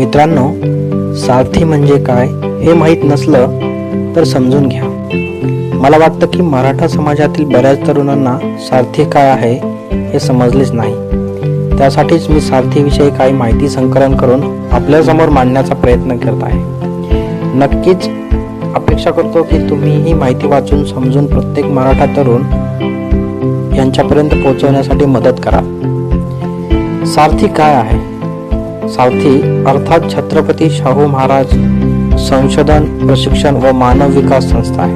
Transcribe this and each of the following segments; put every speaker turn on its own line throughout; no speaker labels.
मित्रांनो, सारथी म्हणजे काय हे माहीत नसलं तर समजून घ्या. मला वाटतं की मराठा समाजातील बऱ्याच तरुणांना सारथी काय आहे हे समजलेच नाही. त्यासाठीच मी सारथीविषयी काही माहिती संकलन करून आपल्यासमोर मांडण्याचा प्रयत्न करत आहे. नक्कीच अपेक्षा करतो की तुम्ही ही माहिती वाचून समजून प्रत्येक मराठा तरुण यांच्यापर्यंत पोहोचवण्यासाठी मदत करा. सारथी काय आहे? सारथी अर्थात छत्रपती शाहू महाराज संशोधन, प्रशिक्षण व मानव विकास संस्था आहे.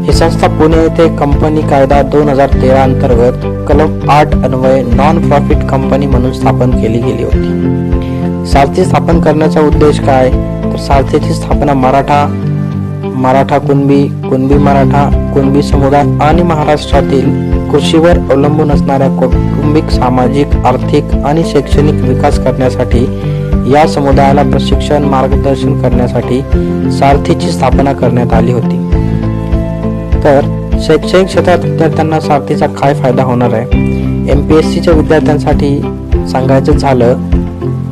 ही संस्था पुणे येथे कंपनी कायदा 2013 अंतर्गत कलम 8 अन्वये नॉन प्रॉफिट कंपनी म्हणून स्थापन केली गेली होती. सारथी स्थापन करण्याचा उद्देश काय? तर सारथीची स्थापना मराठा कुणबी, कुणबी मराठा, कुणबी समुदाय आणि महाराष्ट्रातील कृषीवर अवलंबून असणाऱ्या कौटुंबिक, सामाजिक, आर्थिक आणि शैक्षणिक विकास करण्यासाठी, या समुदायाला प्रशिक्षण, मार्गदर्शन करण्यासाठी सारथीची स्थापना करण्यात आली होती. तर शैक्षणिक क्षेत्रात विद्यार्थ्यांना सारथीचा काय फायदा होणार आहे? MPSCच्या विद्यार्थ्यांसाठी सांगायचं झालं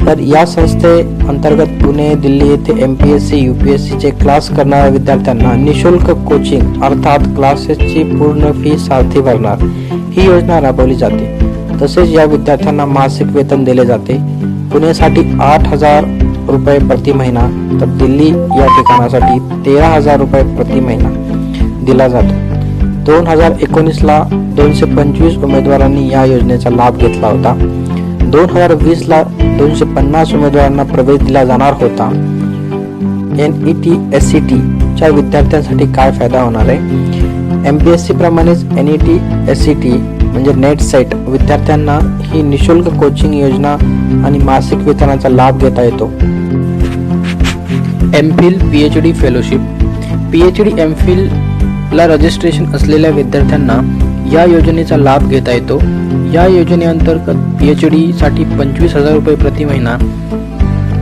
तर या संस्थे अंतर्गत पुणे, दिल्ली येथे MPSC, UPSCचे क्लास करणाऱ्या विद्यार्थ्यांना निशुल्क कोचिंग अर्थात क्लासेसची पूर्ण फी सारथी भरणार ही योजना राबवली जाते. तसेच या विद्यार्थ्यांना मासिक वेतन दिले जाते. पुणेसाठी 8,000 रुपये प्रति महिना तर दिल्ली या ठिकाणासाठी 13,000 रुपये प्रति महिना दिला जातो. 2019ला 225 उमेदवारांनी या योजनेचा लाभ घेतला होता. 2020ला 250 उमेदवारांना प्रवेश दिला जाणार होता. NET SET च्या विद्यार्थ्यांसाठी काय फायदा होणार आहे? MPSC प्रमाणेच NET SET म्हणजे नेट सेट विद्यार्थ्यांना ही निशुल्क कोचिंग योजना आणि मासिक वेतनाचा लाभ घेता येतो. MPhil PhD fellowship. PhD MPhil ला रजिस्ट्रेशन असलेल्या विद्यार्थ्यांना या योजनेचा लाभ घेता येतो. या योजनेअंतर्गत PhD साठी 25,000 रुपये प्रति महिना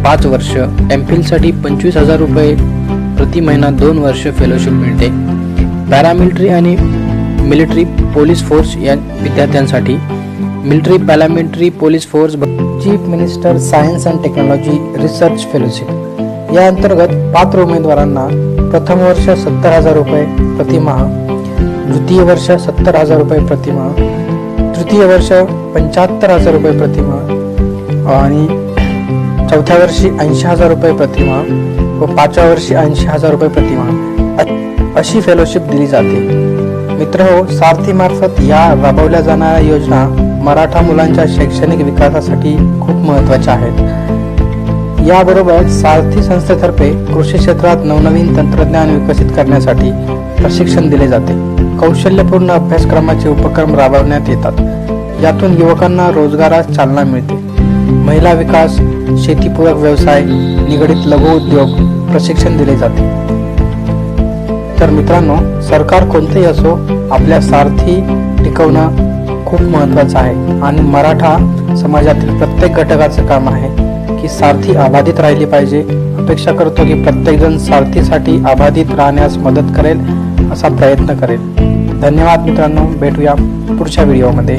5 वर्ष, MPhil साठी 25,000 रुपये प्रति महिना 2 वर्ष फेलोशिप मिळते. पॅरामिलिटरी आणि मिलिटरी पोलीस फोर्स या विद्यार्थ्यांसाठी military paramilitary police force chief minister science and technology research fellowship या अंतर्गत पात्र उमेदवारांना प्रथम वर्ष 70,000 रुपये प्रतिमाह, द्वितीय वर्ष 70,000 रुपये प्रतिमाह, तृतीय वर्ष 75,000 रुपये प्रतिमाह आणि चौथ्या वर्षी 80,000 रुपये प्रतिमाह व 5व्या वर्षी 80,000 रुपये प्रतिमाह अशी फेलोशिप दिली जाते. मित्रहो, सारथी मार्फत या राबवल्या जाणाऱ्या योजना मराठा मुलांच्या शैक्षणिक विकासासाठी खूप महत्त्वाच्या आहेत. याबरोबर सारथी संस्थेतर्फे कृषी क्षेत्रात नवनवीन तंत्रज्ञान विकसित करण्यासाठी प्रशिक्षण दिले जाते. कौशल्यपूर्ण अभ्यासक्रमाचे उपक्रम राबवण्यात येतात. यातून युवकांना रोजगारास चालना मिळते. महिला विकास, शेतीपूरक व्यवसाय, निगडित लघु उद्योग प्रशिक्षण दिले जाते. तर मित्रांनो, सरकार कोणतेही असो, आपल्या सारथी टिकवणं खूप महत्त्वाचं आहे आणि मराठा समाजातील प्रत्येक घटकाचं काम आहे की सारथी अबाधित राहिली पाहिजे. अपेक्षा करतो की प्रत्येकजण सारथीसाठी अबाधित राहण्यास मदत करेल, असा प्रयत्न करेल. धन्यवाद मित्रांनो, भेटूया पुढच्या व्हिडिओमध्ये.